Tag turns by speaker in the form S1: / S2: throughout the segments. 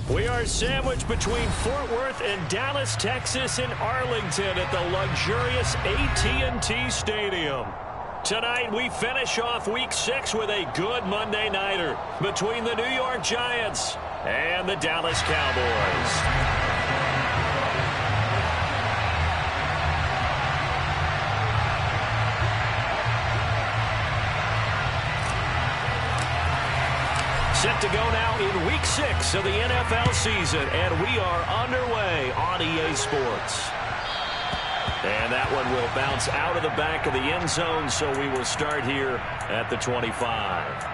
S1: We are sandwiched between Fort Worth and Dallas, Texas, and Arlington at the luxurious AT&T Stadium. Tonight, we finish off Week 6 with a good Monday nighter between the New York Giants and the Dallas Cowboys. Set to go now in Week 6 of the NFL season, and we are underway on EA Sports. And that one will bounce out of the back of the end zone, so we will start here at the 25.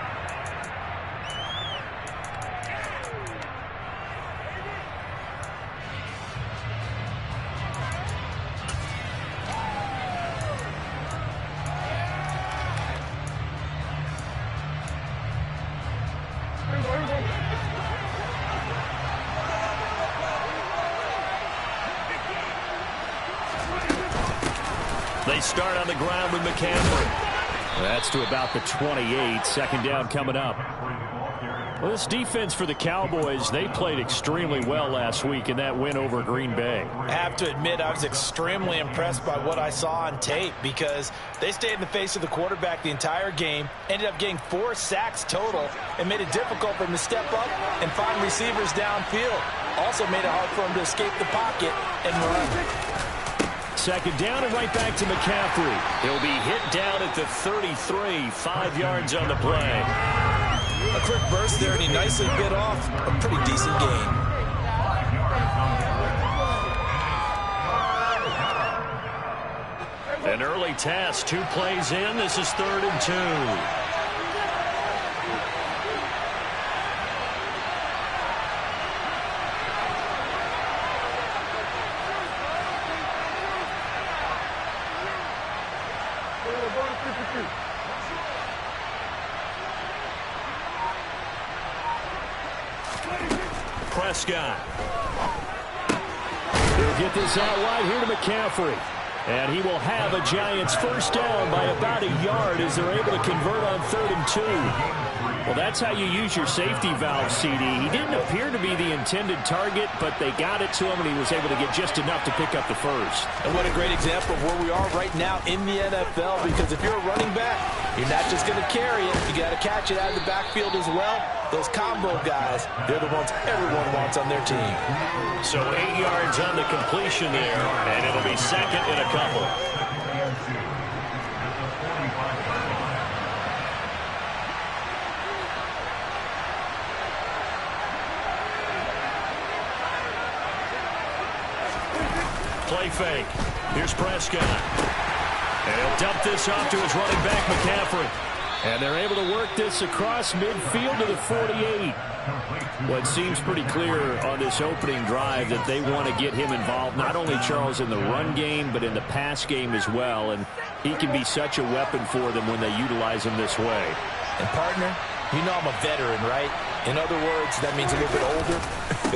S1: They start on the ground with McCaffrey. That's to about the 28. Second down coming up. Well, this defense for the Cowboys, they played extremely well last week in that win over Green Bay.
S2: I have to admit, I was extremely impressed by what I saw on tape because they stayed in the face of the quarterback the entire game, ended up getting 4 sacks total, and made it difficult for him to step up and find receivers downfield. Also made it hard for him to escape the pocket and run.
S1: Second down and right back to McCaffrey. He'll be hit down at the 33, 5 yards on the play.
S2: A quick burst there, and he nicely bit off a pretty decent gain.
S1: An early task, 2 plays in. This is 3rd and 2. Prescott. He'll get this out wide here to McCaffrey. And he will have a Giants first down by about a yard as they're able to convert on 3rd and 2. Well, that's how you use your safety valve, CD. He didn't appear to be the intended target, but they got it to him, and he was able to get just enough to pick up the first.
S2: And what a great example of where we are right now in the NFL, because if you're a running back, you're not just going to carry it. You got to catch it out of the backfield as well. Those combo guys, they're the ones everyone wants on their team.
S1: So 8 yards on the completion there, and it'll be second and a couple. Play fake. Here's Prescott. And he'll dump this off to his running back, McCaffrey. And they're able to work this across midfield to the 48. Well, it seems pretty clear on this opening drive that they want to get him involved, not only, Charles, in the run game, but in the pass game as well. And he can be such a weapon for them when they utilize him this way.
S2: And, partner, you know I'm a veteran, right? In other words, that means a little bit older.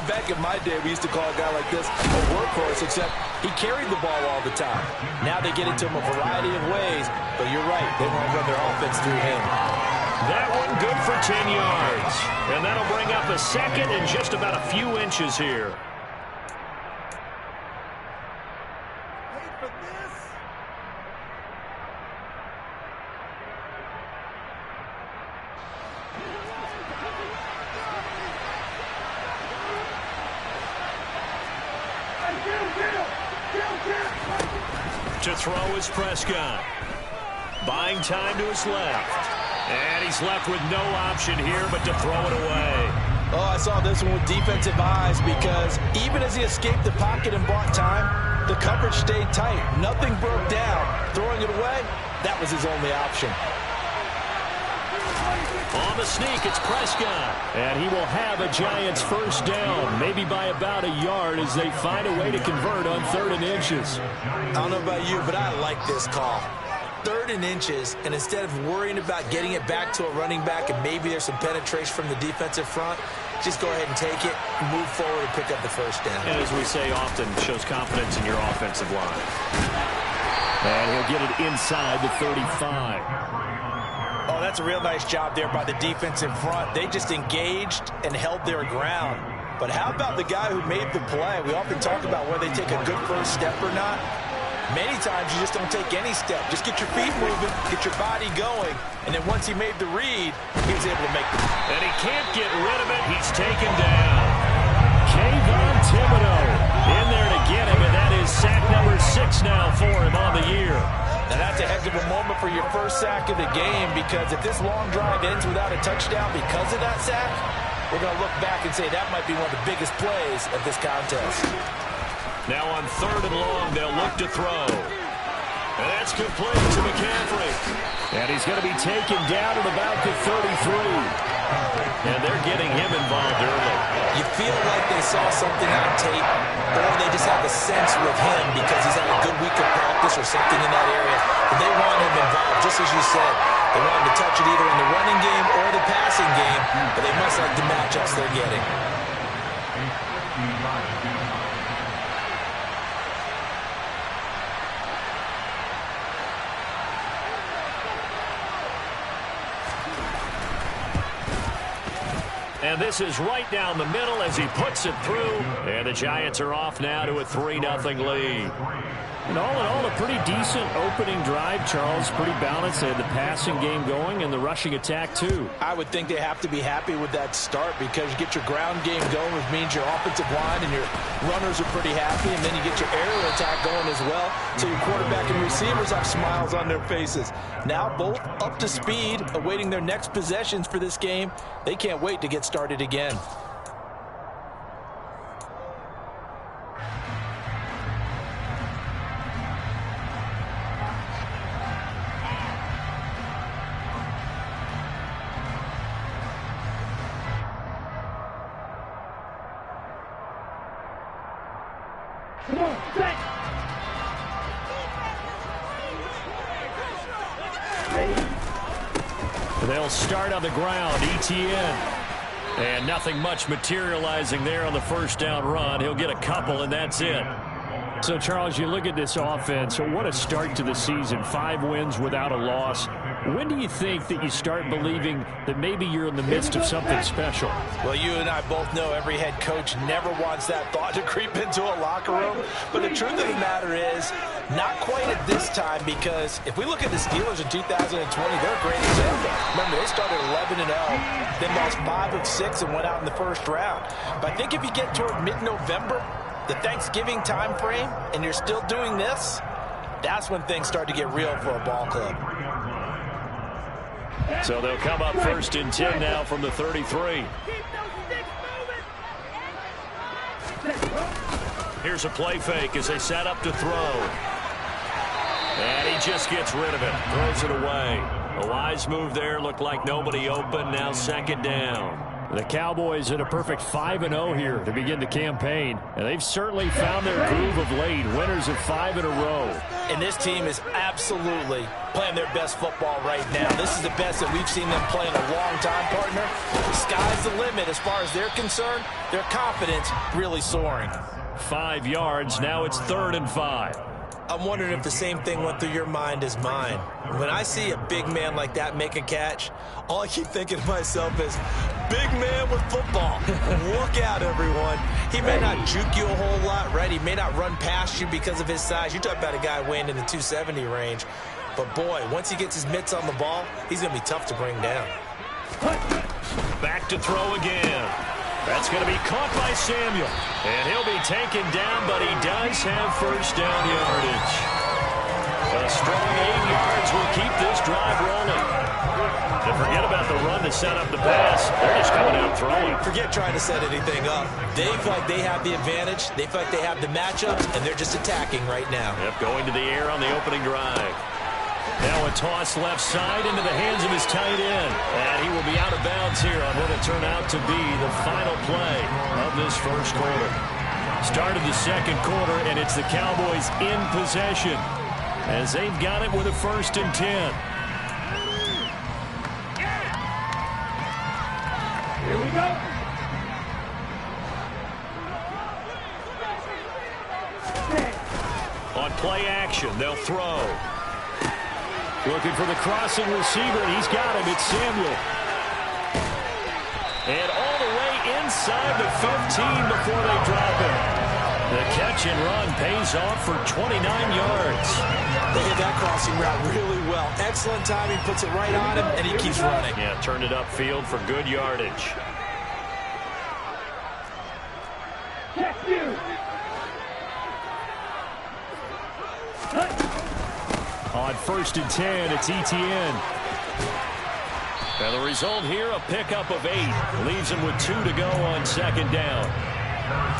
S2: Back in my day, we used to call a guy like this a workhorse, except he carried the ball all the time. Now they get into him a variety of ways, but you're right, they want to run their offense through him.
S1: That one good for 10 yards. And that'll bring up a second and just about a few inches here. To throw is Prescott. Buying time to his left. And he's left with no option here but to throw it away.
S2: Oh, I saw this one with defensive eyes because even as he escaped the pocket and bought time, the coverage stayed tight. Nothing broke down. Throwing it away, that was his only option.
S1: On the sneak, it's Prescott. And he will have a Giants first down, maybe by about a yard as they find a way to convert on 3rd and inches.
S2: I don't know about you, but I like this call. 3rd and inches, and instead of worrying about getting it back to a running back and maybe there's some penetration from the defensive front, just go ahead and take it, move forward, and pick up the first down.
S1: And as we say often, shows confidence in your offensive line. And he'll get it inside the 35.
S2: Oh, that's a real nice job there by the defense in front. They just engaged and held their ground. But how about the guy who made the play? We often talk about whether they take a good first step or not. Many times you just don't take any step. Just get your feet moving, get your body going, and then once he made the read, he was able to make the read.
S1: And he can't get rid of it. He's taken down. Kayvon Thibodeau in there to get him, and that is sack number 6 now for him on the year.
S2: Now that's a heck of a moment for your first sack of the game, because if this long drive ends without a touchdown because of that sack, we're going to look back and say that might be one of the biggest plays of this contest.
S1: Now on 3rd and long, they'll look to throw. And that's complete to McCaffrey. And he's going to be taken down at about the 33. And they're getting him involved early.
S2: You feel like they saw something on tape, or they just have a sense with him because he's had a good week of practice or something in that area. And they want him involved, just as you said. They want him to touch it either in the running game or the passing game, but they must like the matchups they're getting.
S1: And this is right down the middle as he puts it through. And the Giants are off now to a 3-0 lead. And all in all, a pretty decent opening drive, Charles. Pretty balanced. They had the passing game going and the rushing attack, too.
S2: I would think they have to be happy with that start because you get your ground game going, which means your offensive line and your runners are pretty happy, and then you get your aerial attack going as well. So your quarterback and receivers have smiles on their faces. Now both up to speed, awaiting their next possessions for this game. They can't wait to get started again.
S1: They'll start on the ground. ETN. And nothing much materializing there on the first down run. He'll get a couple, and that's it. So, Charles, you look at this offense. So what a start to the season. 5 wins without a loss. When do you think that you start believing that maybe you're in the midst of something special?
S2: Well, you and I both know every head coach never wants that thought to creep into a locker room. But the truth of the matter is, not quite at this time, because if we look at the Steelers in 2020, they're a great example. Remember, they started 11-0, then lost 5 of 6 and went out in the first round. But I think if you get toward mid-November, the Thanksgiving time frame, and you're still doing this, that's when things start to get real for a ball club.
S1: So they'll come up 1st and 10 now from the 33. Here's a play fake as they set up to throw. And he just gets rid of it. Throws it away. A wise move there. Looked like nobody open. Now 2nd down. The Cowboys at a perfect 5-0 here to begin the campaign. And they've certainly found their groove of late. Winners of 5 in a row.
S2: And this team is absolutely playing their best football right now. This is the best that we've seen them play in a long time, partner. The sky's the limit as far as they're concerned. Their confidence really soaring.
S1: 5 yards. Now it's 3rd and 5.
S2: I'm wondering if the same thing went through your mind as mine. When I see a big man like that make a catch, all I keep thinking to myself is, big man with football. Look out, everyone. He may not juke you a whole lot, right? He may not run past you because of his size. You talk about a guy weighing in the 270 range. But, boy, once he gets his mitts on the ball, he's going to be tough to bring down.
S1: Back to throw again. That's going to be caught by Samuel. And he'll be taken down, but he does have first down yardage. A strong 8 yards will keep this drive rolling. And forget about the run to set up the pass. They're just coming out throwing.
S2: Forget trying to set anything up. They feel like they have the advantage. They feel like they have the matchups, and they're just attacking right now.
S1: Yep, going to the air on the opening drive. Now a toss left side into the hands of his tight end. And he will be out of bounds here on what will turn out to be the final play of this first quarter. Start of the 2nd quarter, and it's the Cowboys in possession as they've got it with a 1st and 10.
S3: Here we go.
S1: On play action, they'll throw. Looking for the crossing receiver, and he's got him. It's Samuel. And all the way inside the 15 before they drop him. The catch and run pays off for 29 yards.
S2: They hit that crossing route really well. Excellent timing, puts it right on him, and he keeps running.
S1: Yeah, turned it upfield for good yardage. On 1st and 10, it's Etienne. And the result here, a pickup of 8. Leaves him with 2 to go on 2nd down.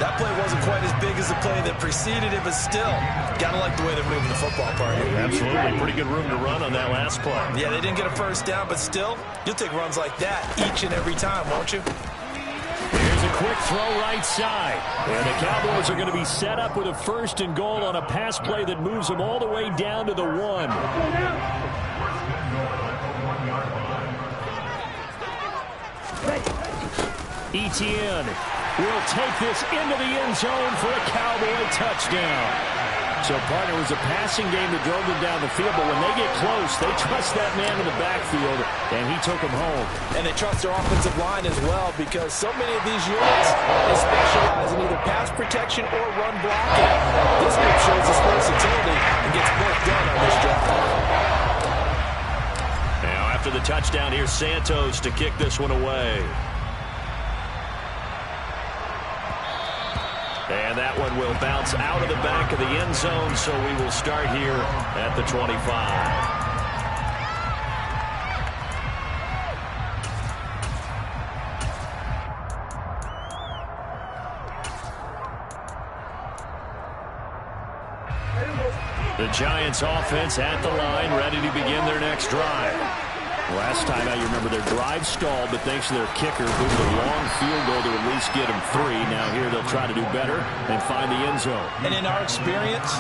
S2: That play wasn't quite as big as the play that preceded it, but still, gotta like the way they're moving the football, partner.
S1: Absolutely. Pretty good room to run on that last play.
S2: Yeah, they didn't get a first down, but still, you'll take runs like that each and every time, won't you?
S1: Here's a quick throw right side. And the Cowboys are going to be set up with a 1st and goal on a pass play that moves them all the way down to the 1. Etienne will take this into the end zone for a Cowboy touchdown. So, partner, it was a passing game that drove them down the field, but when they get close, they trust that man in the backfield, and he took them home.
S2: And they trust their offensive line as well, because so many of these units, they specialize in either pass protection or run blocking. This group shows its versatility and gets both done on this drive.
S1: Now, after the touchdown, here's Santos to kick this one away. And that one will bounce out of the back of the end zone, so we will start here at the 25. The Giants offense at the line, ready to begin their next drive. Last time out, you remember their drive stalled, but thanks to their kicker, booted a long field goal to at least get them 3. Now here they'll try to do better and find the end zone.
S2: And in our experience,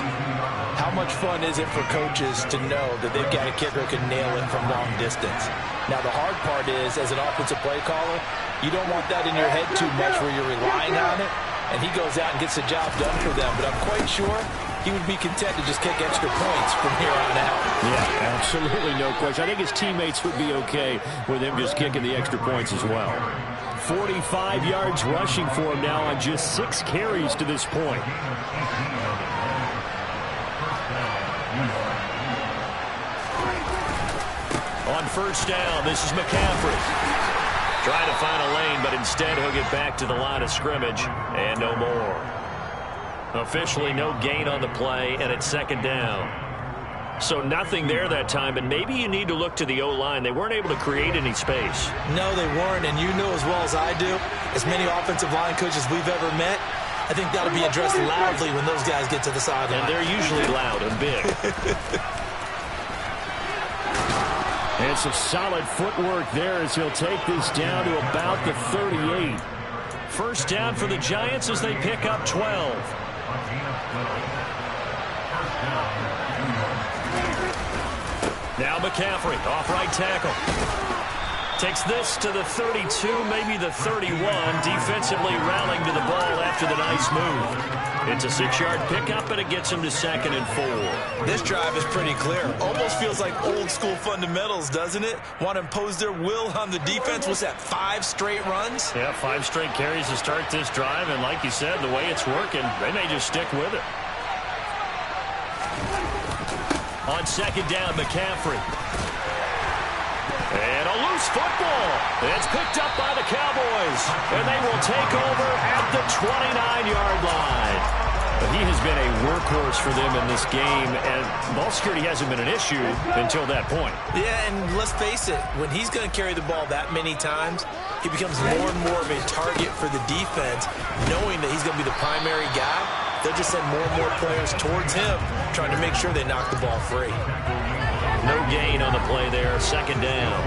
S2: how much fun is it for coaches to know that they've got a kicker who can nail it from long distance? Now the hard part is, as an offensive play caller, you don't want that in your head too much where you're relying on it, and he goes out and gets the job done for them. But I'm quite sure he would be content to just kick extra points from here on out.
S1: Yeah, absolutely no question. I think his teammates would be okay with him just kicking the extra points as well. 45 yards rushing for him now on just 6 carries to this point. On 1st down, this is McCaffrey. Trying to find a lane, but instead he'll get back to the line of scrimmage and no more. Officially no gain on the play, and it's 2nd down. So nothing there that time, and maybe you need to look to the O-line. They weren't able to create any space.
S2: No, they weren't, and you know as well as I do, as many offensive line coaches we've ever met, I think that'll be addressed loudly when those guys get to the sideline.
S1: And they're usually loud and big. And some solid footwork there as he'll take this down to about the 38. 1st down for the Giants as they pick up 12. Now McCaffrey, off right tackle. Takes this to the 32, maybe the 31. Defensively rallying to the ball after the nice move. It's a 6-yard pickup, and it gets him to 2nd and 4.
S2: This drive is pretty clear. Almost feels like old school fundamentals, doesn't it? Want to impose their will on the defense. What's that, 5 straight runs?
S1: Yeah, 5 straight carries to start this drive, and like you said, the way it's working, they may just stick with it. On 2nd down, McCaffrey. And a loose football. It's picked up by the Cowboys. And they will take over at the 29-yard line. But he has been a workhorse for them in this game, and ball security hasn't been an issue until that point. Yeah, and let's face it, when he's going to carry the ball that many times, he becomes more and more of a target for the defense, knowing that he's going to be the primary guy. They'll just send more and more players towards him, trying to make sure they knock the ball free. No gain on the play there, 2nd down.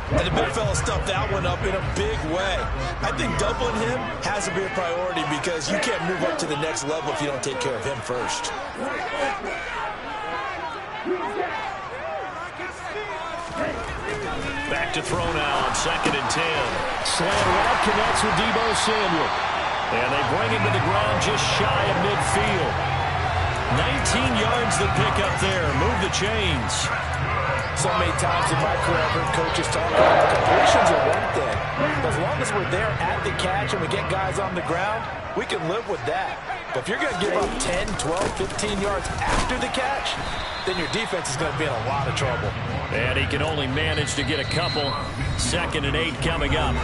S1: And the big fella stuffed that one up in a big way. I think doubling him has to be a priority because you can't move up to the next level if you don't take care of him first. Back to throw now on 2nd and 10. Slant route connects with Deebo Samuel. And they bring him to the ground just shy of midfield. 19 yards the pick up there. Move the chains.
S2: So many times in my career, I've heard coaches talk about completions are one thing. But as long as we're there at the catch and we get guys on the ground, we can live with that. But if you're going to give up 10, 12, 15 yards after the catch, then your defense is going to be in a lot of trouble.
S1: And he can only manage to get a couple. 2nd and 8 coming up.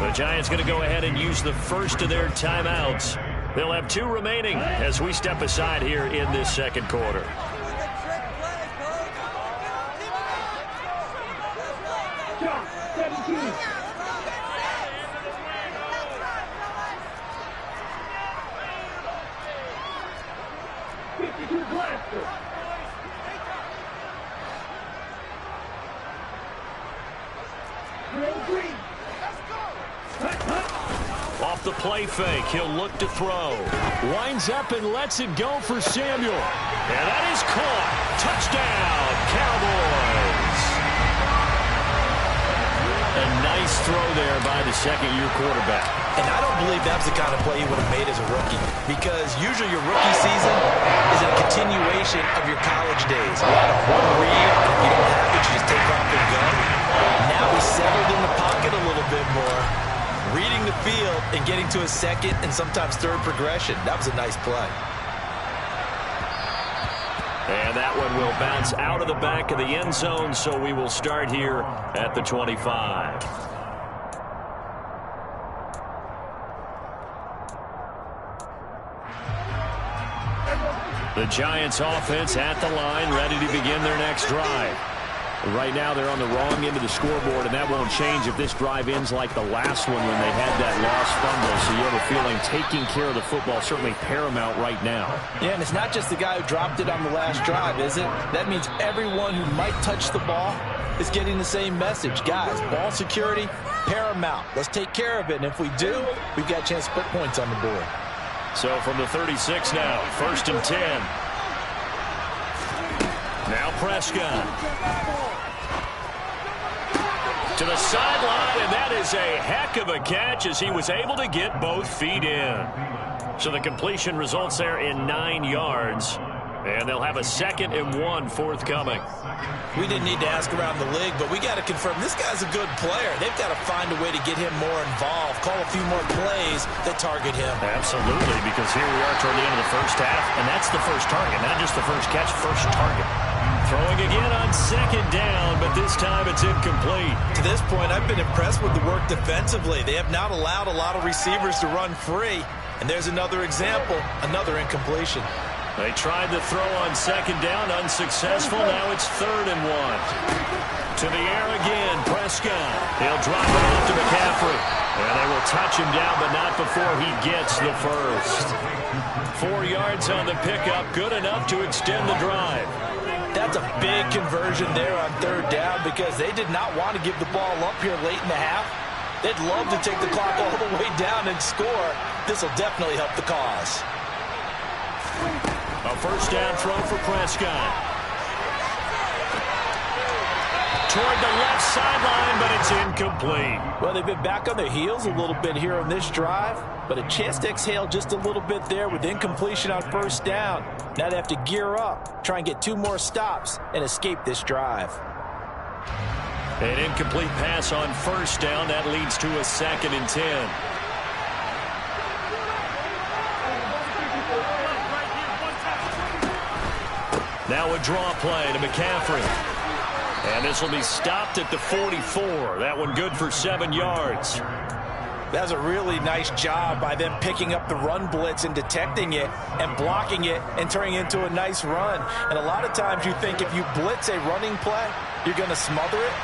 S1: The Giants going to go ahead and use the first of their timeouts. They'll have 2 remaining as we step aside here in this second quarter. Off the play fake, he'll look to throw. Winds up and lets it go for Samuel. And that is caught. Touchdown, Cowboys. A nice throw there by the second-year quarterback.
S2: And I don't believe that's the kind of play he would have made as a rookie, because usually your rookie season is a continuation of your college days. A lot of one read, and if you don't have it, you just take off and go. Now he's settled in the pocket a little bit more, reading the field and getting to a second and sometimes third progression. That was a nice play.
S1: And that one will bounce out of the back of the end zone, so we will start here at the 25. The Giants offense at the line, ready to begin their next drive. Right now they're on the wrong end of the scoreboard, and that won't change if this drive ends like the last one when they had that lost fumble. So you have a feeling taking care of the football certainly paramount right now.
S2: Yeah, and it's not just the guy who dropped it on the last drive, is it? That means everyone who might touch the ball is getting the same message. Guys, ball security, paramount. Let's take care of it, and if we do, we've got a chance to put points on the board.
S1: So from the 36 now, 1st and 10. Now Prescott. To the sideline, and that is a heck of a catch as he was able to get both feet in. So the completion results there in 9 yards. And they'll have a 2nd and 1 forthcoming.
S2: We didn't need to ask around the league, but we got to confirm this guy's a good player. They've got to find a way to get him more involved, call a few more plays that target him.
S1: Absolutely, because here we are toward the end of the first half, and that's the first target, not just the first catch, first target. Throwing again on 2nd down, but this time it's incomplete.
S2: To this point, I've been impressed with the work defensively. They have not allowed a lot of receivers to run free. And there's another example, another incompletion.
S1: They tried to throw on 2nd down, unsuccessful. Now it's 3rd and 1. To the air again, Prescott. He'll drop it off to McCaffrey. And they will touch him down, but not before he gets the first. 4 yards on the pickup, good enough to extend the drive.
S2: That's a big conversion there on 3rd down because they did not want to give the ball up here late in the half. They'd love to take the clock all the way down and score. This will definitely help the cause.
S1: A 1st down throw for Prescott. Toward the left sideline, but it's incomplete.
S2: Well, they've been back on their heels a little bit here on this drive, but a chance to exhale just a little bit there with incompletion on 1st down. Now they have to gear up, try and get 2 more stops, and escape this drive.
S1: An incomplete pass on 1st down. That leads to a 2nd and 10. Now a draw play to McCaffrey. And this will be stopped at the 44. That one good for 7 yards.
S2: That was a really nice job by them picking up the run blitz and detecting it and blocking it and turning it into a nice run. And a lot of times you think if you blitz a running play, you're going to smother it.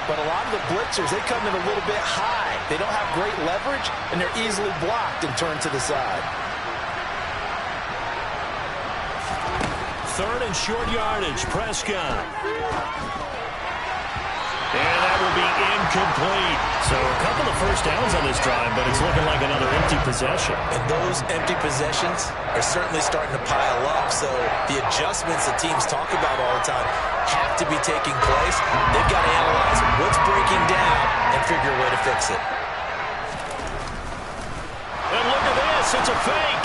S2: But a lot of the blitzers, they come in a little bit high. They don't have great leverage, and they're easily blocked and turned to the side.
S1: 3rd and short yardage, Prescott. And that will be incomplete. So a couple of 1st downs on this drive, but it's looking like another empty possession.
S2: And those empty possessions are certainly starting to pile up. So the adjustments that teams talk about all the time have to be taking place. They've got to analyze what's breaking down and figure a way to fix it.
S1: And look at this. It's a fake.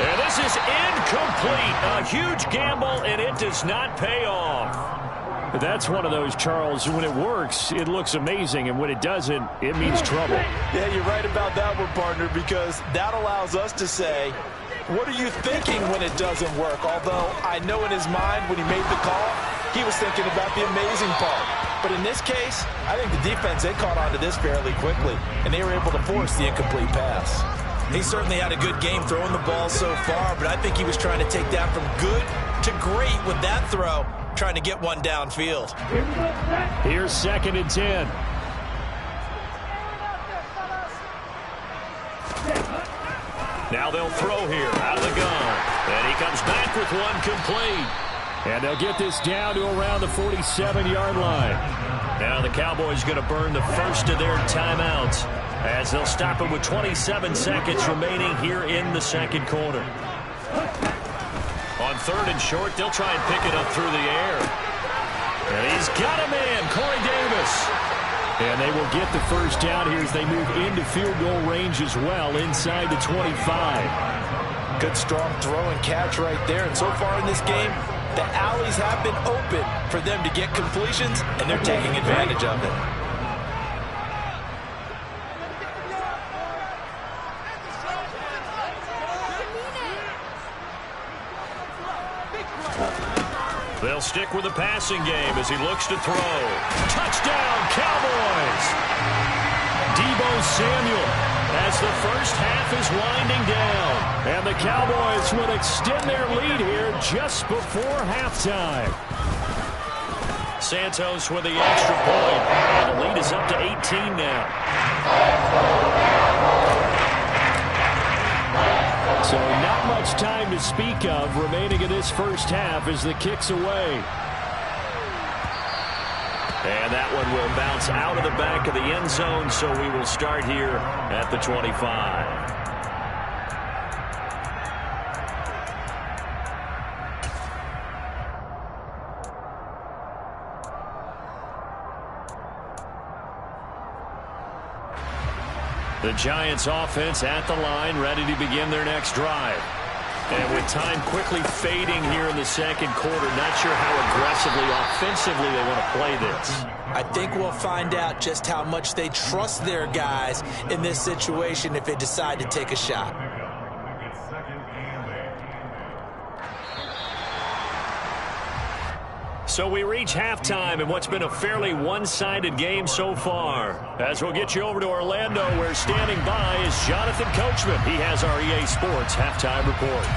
S1: And this is incomplete. A huge gamble, and it does not pay off. That's one of those, Charles, when it works, it looks amazing, and when it doesn't, it means trouble.
S2: Yeah, you're right about that one, partner, because that allows us to say, what are you thinking when it doesn't work? Although I know in his mind when he made the call, he was thinking about the amazing part. But in this case, I think the defense, they caught on to this fairly quickly, and they were able to force the incomplete pass. He certainly had a good game throwing the ball so far, but I think he was trying to take that from good to great with that throw, trying to get one downfield.
S1: Here's 2nd and 10. Now they'll throw here out of the gun. And he comes back with one complete. And they'll get this down to around the 47-yard line. Now the Cowboys going to burn the first of their timeouts as they'll stop it with 27 seconds remaining here in the second quarter. On 3rd and short, they'll try and pick it up through the air. And he's got a man, Corey Davis. And they will get the first down here as they move into field goal range as well inside the 25.
S2: Good strong throw and catch right there. And so far in this game, the alleys have been open for them to get completions, and they're taking advantage of it.
S1: They'll stick with the passing game as he looks to throw. Touchdown, Cowboys! Deebo Samuel as the first half is winding down. And the Cowboys will extend their lead here just before halftime. Santos with the extra point. And the lead is up to 18 now. So not much time to speak of remaining in this first half as the kick's away. And that one will bounce out of the back of the end zone, so we will start here at the 25. The Giants offense at the line, ready to begin their next drive. And with time quickly fading here in the second quarter, not sure how aggressively, offensively they want to play this.
S2: I think we'll find out just how much they trust their guys in this situation if they decide to take a shot.
S1: So we reach halftime in what's been a fairly one-sided game so far. As we'll get you over to Orlando, where standing by is Jonathan Coachman. He has our EA Sports halftime report.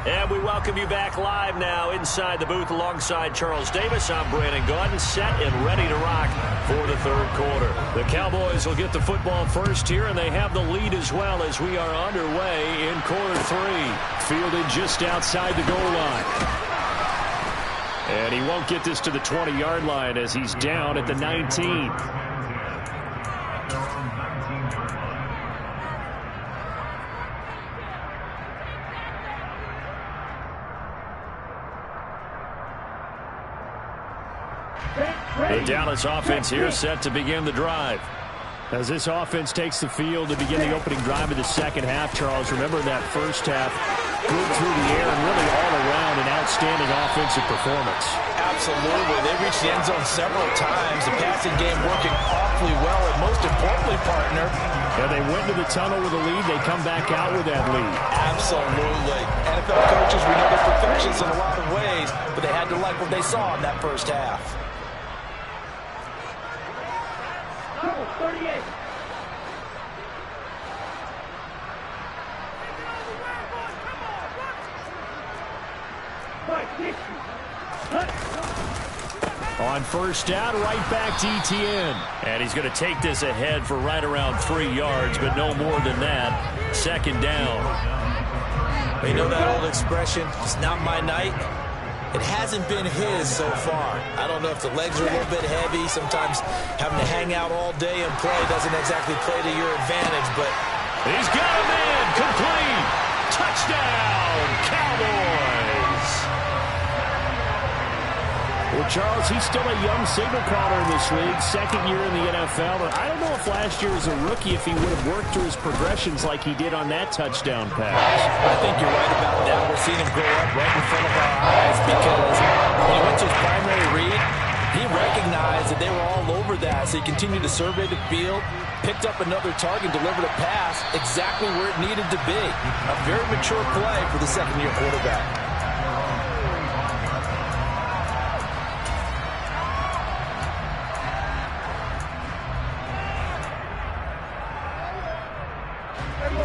S1: And we welcome you back live now inside the booth alongside Charles Davis. I'm Brandon Gaudin, set and ready to rock for the third quarter. The Cowboys will get the football first here, and they have the lead as well as we are underway in quarter three. Fielded just outside the goal line. And he won't get this to the 20-yard line as he's down at the 19. The Dallas offense here set to begin the drive. As this offense takes the field to begin the opening drive of the second half, Charles, remember that first half, good through the air and really all around an outstanding offensive performance.
S2: Absolutely. They reached the end zone several times. The passing game working awfully well, and most importantly, partner.
S1: Yeah, they went to the tunnel with a lead. They come back out with that lead.
S2: Absolutely. NFL coaches, we know they're perfectionists in a lot of ways, but they had to like what they saw in that first half.
S3: 38.
S1: On first down, right back to ETN. And he's going to take this ahead for right around 3 yards, but no more than that. Second down.
S2: You know that old expression, it's not my night? It hasn't been his so far. I don't know if the legs are a little bit heavy. Sometimes having to hang out all day and play doesn't exactly play to your advantage, but
S1: he's got a man complete. Touchdown, Cowboys. Well, Charles, he's still a young signal caller in this league, second year in the NFL. But I don't know if last year as a rookie, if he would have worked through his progressions like he did on that touchdown pass.
S2: I think you're right about that. We're seeing him grow up right in front of our eyes because when he went to his primary read, he recognized that they were all over that. So he continued to survey the field, picked up another target, delivered a pass exactly where it needed to be. A very mature play for the second-year quarterback.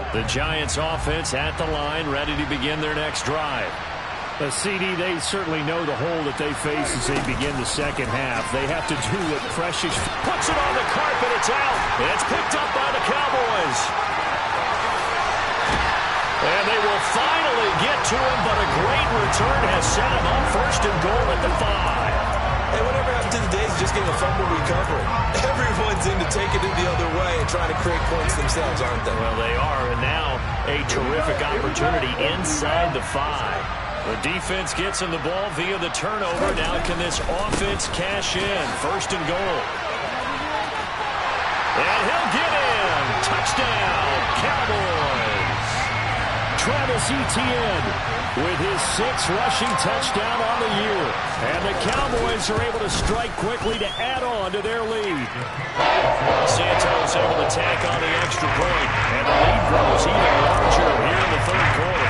S1: The Giants offense at the line, ready to begin their next drive. The CD, they certainly know the hole that they face as they begin the second half. They have to do what Precious puts it on the carpet. It's out. It's picked up by the Cowboys. And they will finally get to him, but a great return has set him up first and goal at the 5.
S2: Hey, whatever happened to the days of just getting a fumble recovery? Everyone's into taking it the other way and trying to create points themselves, aren't they?
S1: Well, they are, and now a terrific opportunity inside the 5. The defense gets him the ball via the turnover. Now can this offense cash in? First and goal. And he'll get in. Touchdown, Cowboys. Travis Etienne with his 6th rushing touchdown on the year. And the Cowboys are able to strike quickly to add on to their lead. Santos able to tack on the extra point, and the lead grows even larger here in the third quarter.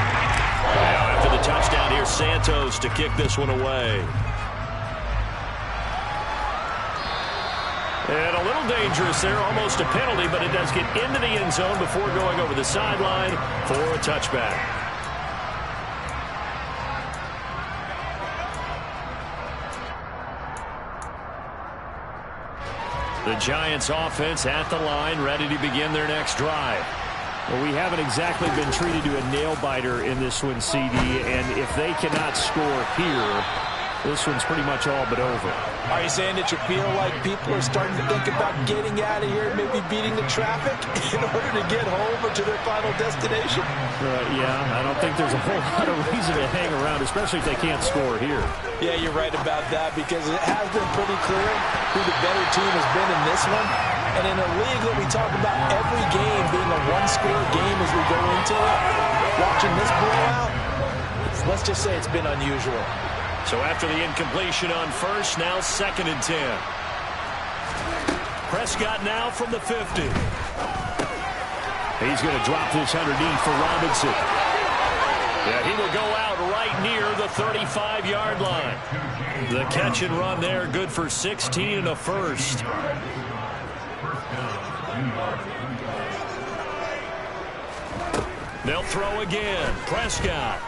S1: Now after the touchdown, here's Santos to kick this one away. And a little dangerous there, almost a penalty, but it does get into the end zone before going over the sideline for a touchback. The Giants offense at the line, ready to begin their next drive. Well, we haven't exactly been treated to a nail-biter in this one, CD, and if they cannot score here, this one's pretty much all but over.
S2: Are you saying that you feel like people are starting to think about getting out of here, maybe beating the traffic in order to get home or to their final destination?
S1: Yeah, I don't think there's a whole lot of reason to hang around, especially if they can't score here.
S2: Yeah, you're right about that because it has been pretty clear who the better team has been in this one. And in a league that we talk about every game being a one-score game as we go into it, watching this blowout, let's just say it's been unusual.
S1: So after the incompletion on first, now 2nd and 10. Prescott now from the 50. He's going to drop this underneath for Robinson. Yeah, he will go out right near the 35-yard line. The catch and run there, good for 16 and a first. They'll throw again. Prescott.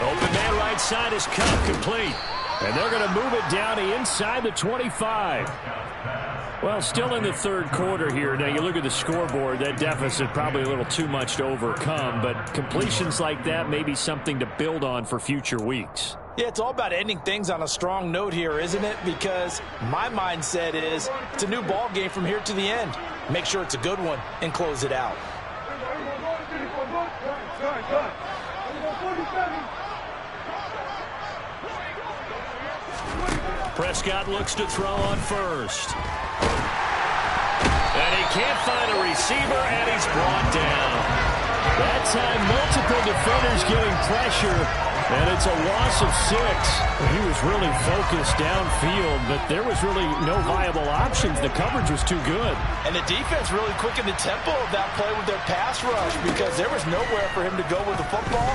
S1: Open man right side is cut complete. And they're going to move it down to inside the 25. Well, still in the third quarter here. Now, you look at the scoreboard, that deficit probably a little too much to overcome. But completions like that may be something to build on for future weeks.
S2: Yeah, it's all about ending things on a strong note here, isn't it? Because my mindset is it's a new ball game from here to the end. Make sure it's a good one and close it out.
S1: Prescott looks to throw on first. And he can't find a receiver, and he's brought down. That time, multiple defenders getting pressure, and it's a loss of 6. He was really focused downfield, but there was really no viable options. The coverage was too good.
S2: And the defense really quickened the tempo of that play with their pass rush because there was nowhere for him to go with the football.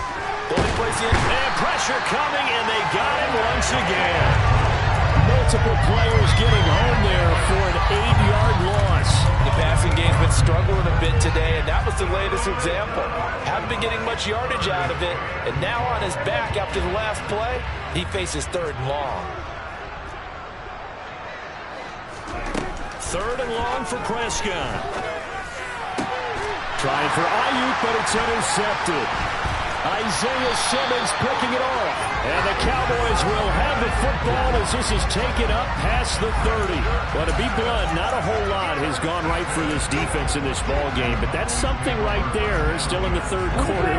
S2: The only place he
S1: and pressure coming, and they got him once again. Multiple players getting home there for an 8-yard loss.
S2: The passing game's been struggling a bit today, and that was the latest example. Haven't been getting much yardage out of it, and now on his back after the last play, he faces 3rd and long.
S1: 3rd and long for Prescott. Trying for Ayuk, but it's intercepted. Isaiah Simmons picking it off. And the Cowboys will have the football as this is taken up past the 30. Well, to be blunt, not a whole lot has gone right for this defense in this ball game, but that's something right there. Still in the third quarter.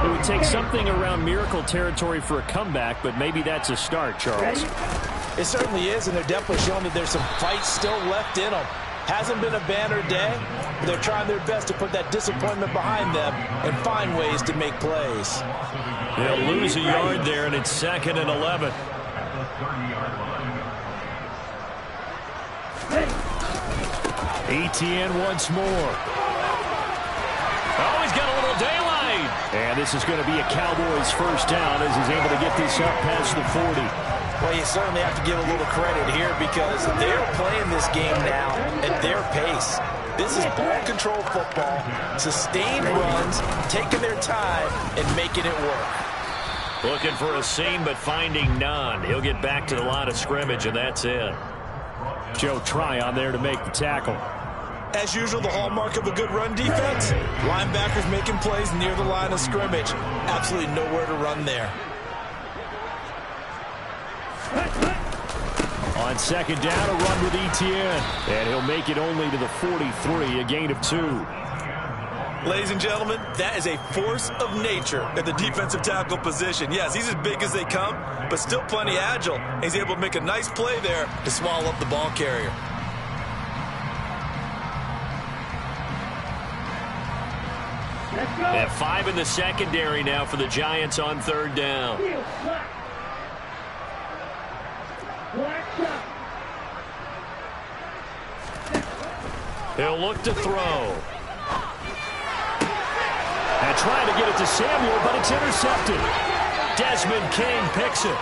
S1: It would take something around miracle territory for a comeback, but maybe that's a start, Charles.
S2: It certainly is, and they're definitely showing that there's some fight still left in them. Hasn't been a banner day, but they're trying their best to put that disappointment behind them and find ways to make plays.
S1: They'll lose a yard there, and it's 2nd and 11. Etienne once more. Oh, he's got a little daylight. And this is going to be a Cowboys first down as he's able to get this up past the 40.
S2: Well, you certainly have to give a little credit here because they're playing this game now at their pace. This is ball control football, sustained runs, taking their time, and making it work.
S1: Looking for a seam, but finding none. He'll get back to the line of scrimmage, and that's it. Joe Tryon there to make the tackle.
S2: As usual, the hallmark of a good run defense, linebackers making plays near the line of scrimmage. Absolutely nowhere to run there.
S1: On second down, a run with Etienne. And he'll make it only to the 43, a gain of 2.
S2: Ladies and gentlemen, that is a force of nature at the defensive tackle position. Yes, he's as big as they come, but still plenty agile. He's able to make a nice play there to swallow up the ball carrier.
S1: At 5 in the secondary now for the Giants on third down. He'll look to throw. And trying to get it to Samuel, but it's intercepted. Desmond King picks it.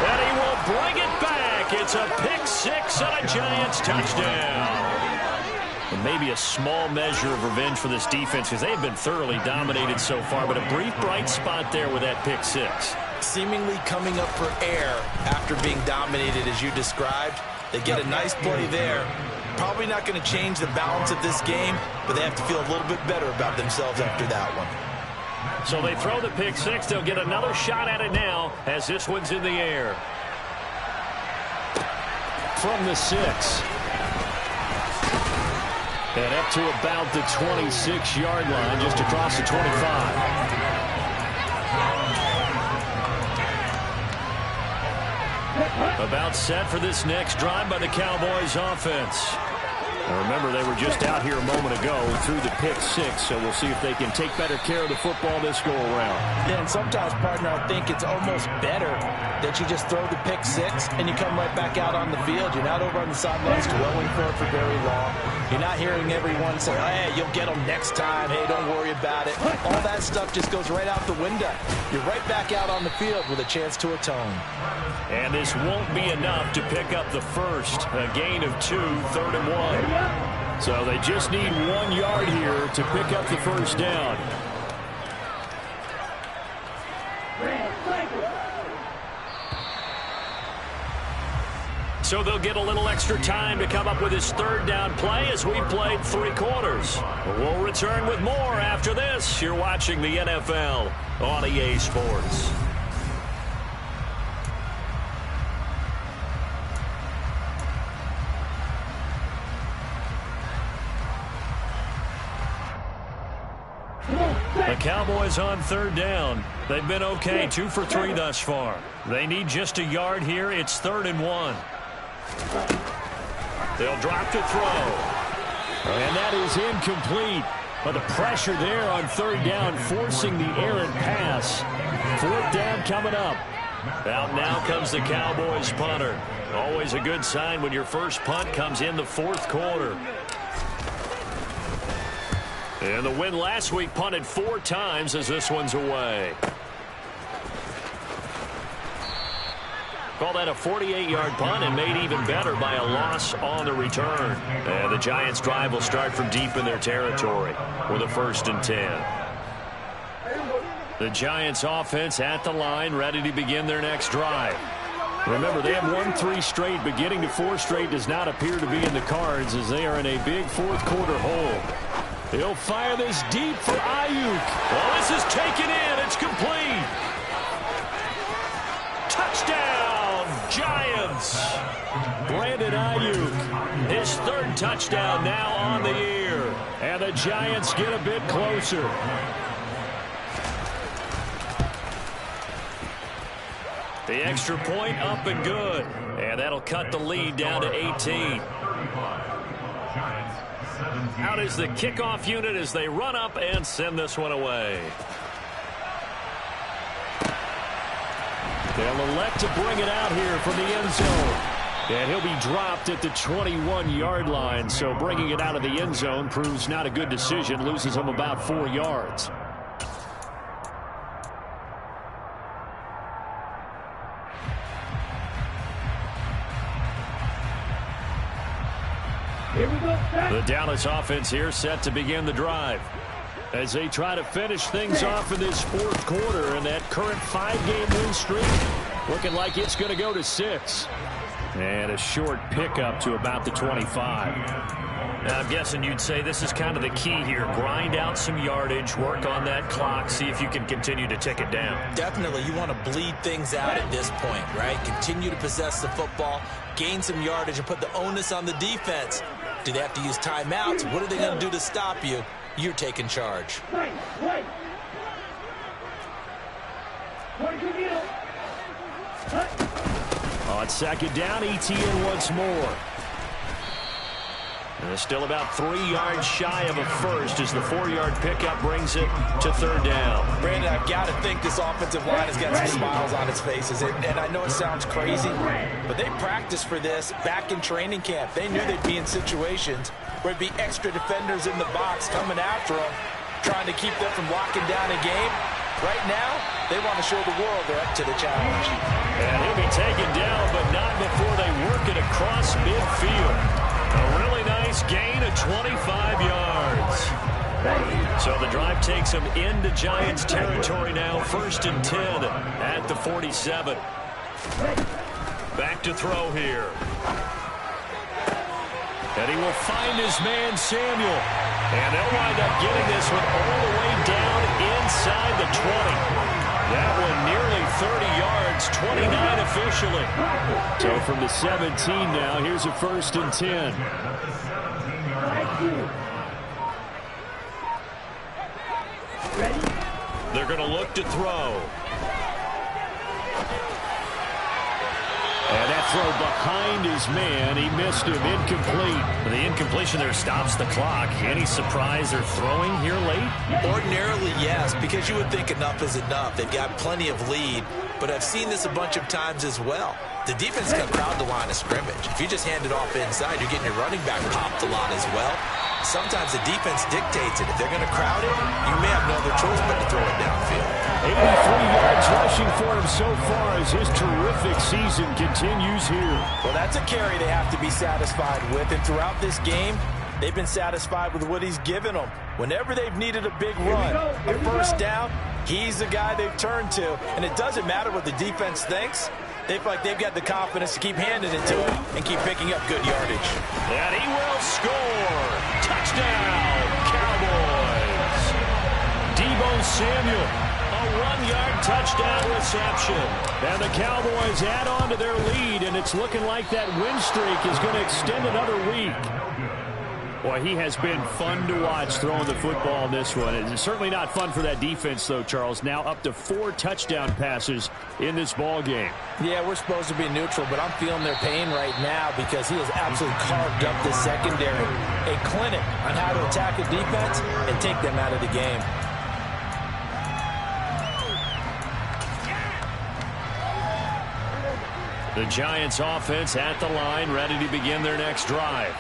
S1: And he will bring it back. It's a pick 6 and a Giants touchdown. And maybe a small measure of revenge for this defense because they've been thoroughly dominated so far, but a brief bright spot there with that pick 6.
S2: Seemingly coming up for air after being dominated as you described. They get a nice play there. Probably not going to change the balance of this game, but they have to feel a little bit better about themselves after that one.
S1: So they throw the pick 6. They'll get another shot at it now as this one's in the air. From the 6. And up to about the 26-yard line, just across the 25. About set for this next drive by the Cowboys offense. Now remember, they were just out here a moment ago through the pick 6, so we'll see if they can take better care of the football this go-around.
S2: Yeah, and sometimes, partner, I think it's almost better that you just throw the pick 6 and you come right back out on the field. You're not over on the sidelines dwelling for it for very long. You're not hearing everyone say, hey, you'll get them next time. Hey, don't worry about it. All that stuff just goes right out the window. You're right back out on the field with a chance to atone.
S1: And this won't be enough to pick up the first. A gain of 2, 3rd and 1. So they just need 1 yard here to pick up the first down. So they'll get a little extra time to come up with his 3rd down play as we played 3 quarters. We'll return with more after this. You're watching the NFL on EA Sports. The Cowboys on 3rd down. They've been okay, 2 for 3 thus far. They need just a yard here. It's 3rd and 1. They'll drop to throw. And that is incomplete. But the pressure there on 3rd down, forcing the errant pass. 4th down coming up. Out now comes the Cowboys punter. Always a good sign when your first punt comes in the 4th quarter. And the win last week punted 4 times as this one's away. Call that a 48-yard punt and made even better by a loss on the return. And the Giants' drive will start from deep in their territory with a 1st and 10. The Giants' offense at the line, ready to begin their next drive. Remember, they have won 3 straight, but getting to 4 straight does not appear to be in the cards as they are in a big 4th quarter hole. He'll fire this deep for Ayuk. Well, this is taken in. It's complete. Touchdown, Giants. Brandon Ayuk, his third touchdown now on the year. And the Giants get a bit closer. The extra point up and good. And that'll cut the lead down to 18. Out is the kickoff unit as they run up and send this one away. They'll elect to bring it out here from the end zone. And he'll be dropped at the 21-yard line. So bringing it out of the end zone proves not a good decision. Loses him about 4 yards. The Dallas offense here set to begin the drive as they try to finish things off in this fourth quarter, and that current 5-game win streak looking like it's going to go to 6. And a short pickup to about the 25. Now, I'm guessing you'd say this is kind of the key here. Grind out some yardage, work on that clock, see if you can continue to tick it down.
S2: Definitely, you want to bleed things out at this point, right? Continue to possess the football, gain some yardage, and put the onus on the defense. Do they have to use timeouts? What are they going to do to stop you? You're taking charge.
S1: On second down, ETN once more. And still about 3 yards shy of a first as the 4-yard pickup brings it to third down.
S2: Brandon, I've got to think this offensive line has got some smiles on its faces. And I know it sounds crazy, but they practiced for this back in training camp. They knew they'd be in situations where it'd be extra defenders in the box coming after them, trying to keep them from locking down a game. Right now, they want to show the world they're up to the challenge.
S1: And he'll be taken down, but not before they work it across midfield. A really nice gain of 25 yards. So the drive takes them into Giants territory now. 1st and 10 at the 47. Back to throw here. And he will find his man Samuel. And they'll wind up getting this one all the way down inside the 20. That one nearly 30 yards, 29 officially. So from the 17 now, here's a 1st and 10. They're going to look to throw. And that throw behind his man, he missed him, incomplete. The incompletion there stops the clock. Any surprise they're throwing here late?
S2: Ordinarily, yes, because you would think enough is enough. They've got plenty of lead, but I've seen this a bunch of times as well. The defense got crowd the line of scrimmage. If you just hand it off inside, you're getting your running back popped a lot as well. Sometimes the defense dictates it. If they're going to crowd it, you may have no other choice but to throw it downfield.
S1: 83 yards rushing for him so far as his terrific season continues here.
S2: Well, that's a carry they have to be satisfied with. And throughout this game, they've been satisfied with what he's given them. Whenever they've needed a big run, a first down, he's the guy they've turned to. And it doesn't matter what the defense thinks. They feel like they've got the confidence to keep handing it to him and keep picking up good yardage.
S1: And he will score. Touchdown, Cowboys. Deebo Samuel, a 1-yard touchdown reception. And the Cowboys add on to their lead, and it's looking like that win streak is going to extend another week. Boy, he has been fun to watch throwing the football in this one. It's certainly not fun for that defense, though, Charles. Now up to 4 touchdown passes in this ball game.
S2: Yeah, we're supposed to be neutral, but I'm feeling their pain right now because he has absolutely carved up the secondary. A clinic on how to attack a defense and take them out of the game.
S1: The Giants offense at the line, ready to begin their next drive.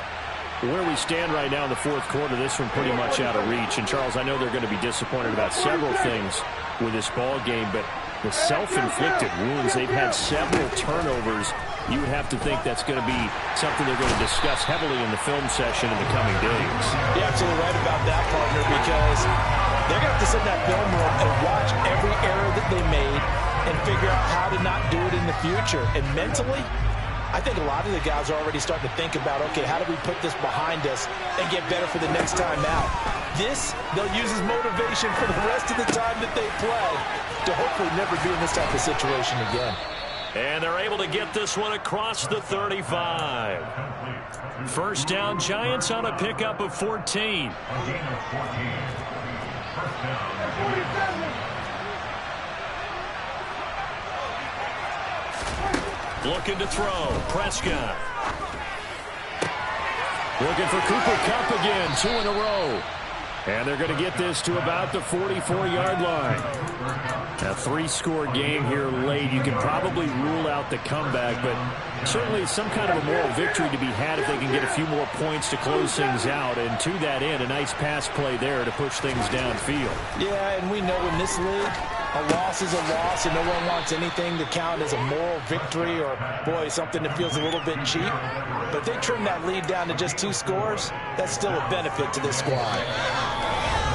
S1: Where we stand right now in the fourth quarter, this one pretty much out of reach. And, Charles, I know they're going to be disappointed about several things with this ball game, but the self-inflicted wounds, they've had several turnovers. You would have to think that's going to be something they're going to discuss heavily in the film session in the coming days.
S2: You're absolutely right about that, partner, because they're going to have to sit in that film room and watch every error that they made and figure out how to not do it in the future. And mentally, I think a lot of the guys are already starting to think about, okay, how do we put this behind us and get better for the next time out? This, they'll use as motivation for the rest of the time that they play to hopefully never be in this type of situation again.
S1: And they're able to get this one across the 35. First down, Giants on a pickup of 14. Looking to throw. Prescott. Looking for Cooper Kupp again. 2 in a row. And they're going to get this to about the 44-yard line. A 3-score game here late. You can probably rule out the comeback, but certainly some kind of a moral victory to be had if they can get a few more points to close things out. And to that end, a nice pass play there to push things downfield. Yeah,
S2: and we know in this league, a loss is a loss, and no one wants anything to count as a moral victory or, boy, something that feels a little bit cheap. But if they trim that lead down to just 2 scores, that's still a benefit to this squad.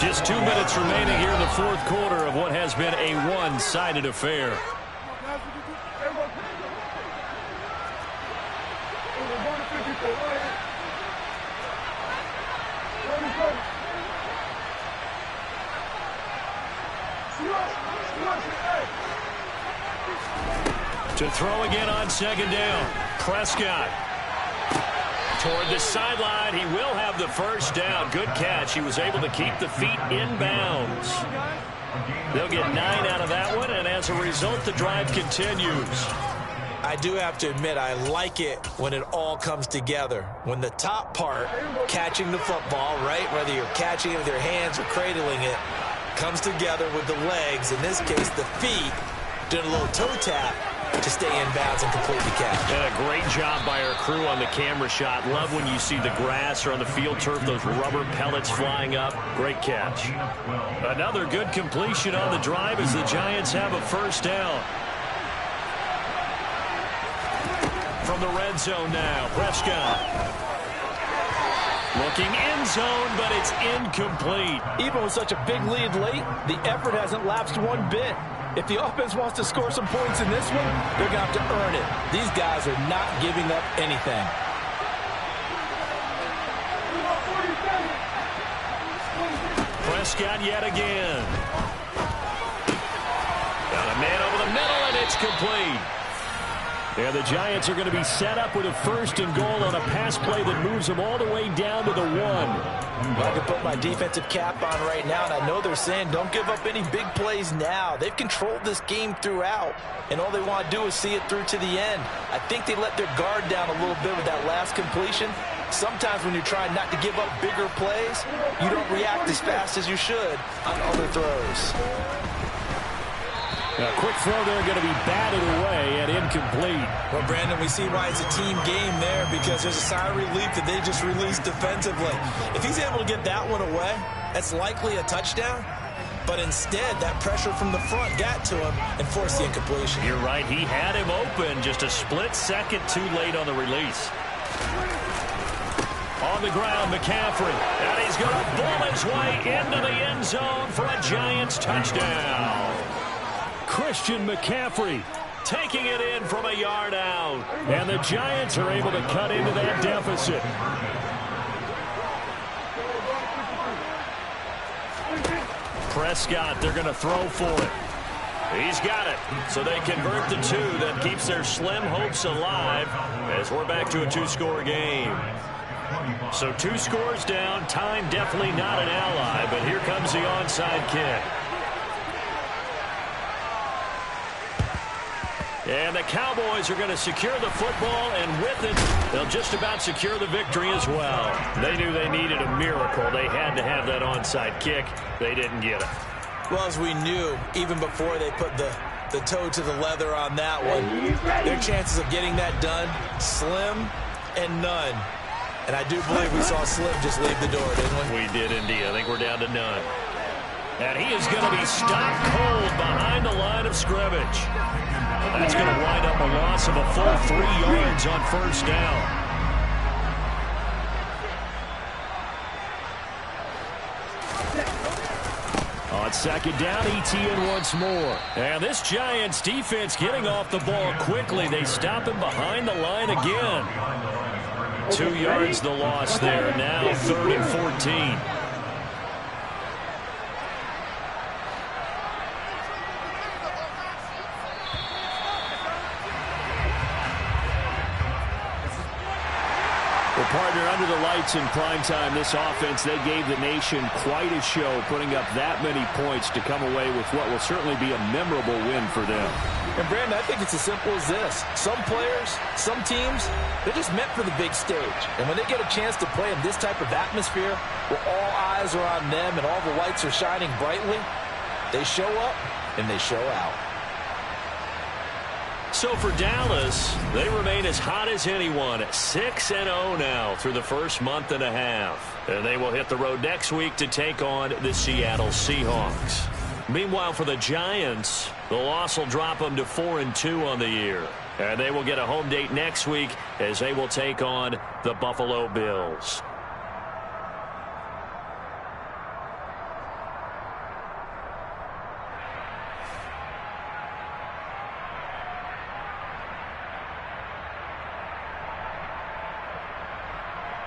S1: Just 2 minutes remaining here in the fourth quarter of what has been a one-sided affair. To throw again on second down. Prescott. Toward the sideline, he will have the first down. Good catch. He was able to keep the feet in bounds. They'll get 9 out of that one, and as a result, the drive continues.
S2: I do have to admit, I like it when it all comes together. When the top part, catching the football, right, whether you're catching it with your hands or cradling it, comes together with the legs, in this case, the feet, doing a little toe tap to stay in bounds and complete the catch.
S1: And a great job by our crew on the camera shot. Love when you see the grass or on the field turf, those rubber pellets flying up. Great catch. Another good completion on the drive as the Giants have a first down. From the red zone now, Prescott. Looking end zone, but it's incomplete.
S2: Even with such a big lead late, the effort hasn't lapsed one bit. If the offense wants to score some points in this one, they're going to have to earn it. These guys are not giving up anything.
S1: Prescott yet again. Got a man over the middle, and it's complete. Yeah, the Giants are going to be set up with a first and goal on a pass play that moves them all the way down to the 1.
S2: Well, I can put my defensive cap on right now, and I know they're saying don't give up any big plays now. They've controlled this game throughout, and all they want to do is see it through to the end. I think they let their guard down a little bit with that last completion. Sometimes when you're trying not to give up bigger plays, you don't react as fast as you should on other throws.
S1: A quick throw there going to be batted away and incomplete.
S2: Well, Brandon, we see why it's a team game there because there's a sigh of relief that they just released defensively. If he's able to get that one away, that's likely a touchdown. But instead, that pressure from the front got to him and forced the incompletion.
S1: You're right. He had him open just a split second too late on the release. On the ground, McCaffrey. And he's going to bull his way into the end zone for a Giants touchdown. Christian McCaffrey taking it in from a yard out. And the Giants are able to cut into that deficit. Prescott, they're going to throw for it. He's got it. So they convert the 2. That keeps their slim hopes alive as we're back to a 2-score game. So 2 scores down. Time definitely not an ally, but here comes the onside kick. And the Cowboys are going to secure the football, and with it, they'll just about secure the victory as well. They knew they needed a miracle. They had to have that onside kick. They didn't get it.
S2: Well, as we knew, even before they put the toe to the leather on that one, their chances of getting that done, slim and none. And I do believe we saw Slim just leave the door, didn't we?
S1: We did indeed. I think we're down to none. And he is going to be stopped cold behind the line of scrimmage. That's going to wind up a loss of a full 3 yards on first down. Oh, it's Second down, ETN once more. And this Giants defense getting off the ball quickly. They stop him behind the line again. 2 yards the loss there. Now 3rd and 14. Partner, under the lights in primetime, this offense, they gave the nation quite a show, putting up that many points to come away with what will certainly be a memorable win for them.
S2: And, Brandon, I think it's as simple as this. Some players, some teams, they're just meant for the big stage. And when they get a chance to play in this type of atmosphere, where all eyes are on them and all the lights are shining brightly, they show up and they show out.
S1: So for Dallas, they remain as hot as anyone at 6-0 now through the first month and a half. And they will hit the road next week to take on the Seattle Seahawks. Meanwhile, for the Giants, the loss will drop them to 4-2 on the year. And they will get a home date next week as they will take on the Buffalo Bills.